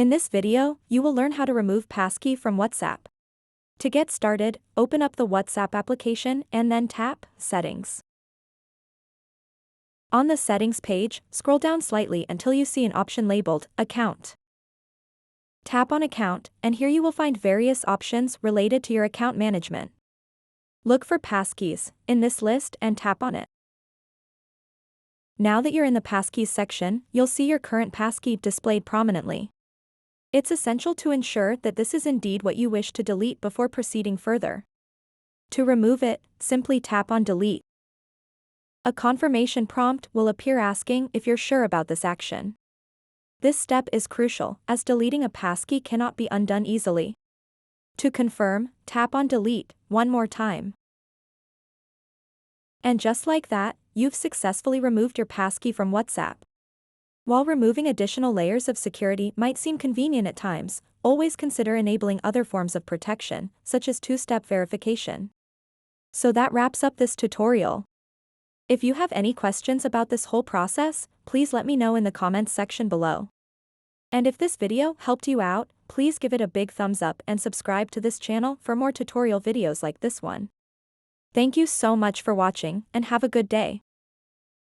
In this video, you will learn how to remove Passkey from WhatsApp. To get started, open up the WhatsApp application and then tap Settings. On the Settings page, scroll down slightly until you see an option labeled Account. Tap on Account, and here you will find various options related to your account management. Look for Passkeys in this list and tap on it. Now that you're in the Passkeys section, you'll see your current passkey displayed prominently. It's essential to ensure that this is indeed what you wish to delete before proceeding further. To remove it, simply tap on Delete. A confirmation prompt will appear asking if you're sure about this action. This step is crucial, as deleting a passkey cannot be undone easily. To confirm, tap on Delete one more time. And just like that, you've successfully removed your passkey from WhatsApp. While removing additional layers of security might seem convenient at times, always consider enabling other forms of protection, such as two-step verification. So that wraps up this tutorial. If you have any questions about this whole process, please let me know in the comments section below. And if this video helped you out, please give it a big thumbs up and subscribe to this channel for more tutorial videos like this one. Thank you so much for watching and have a good day.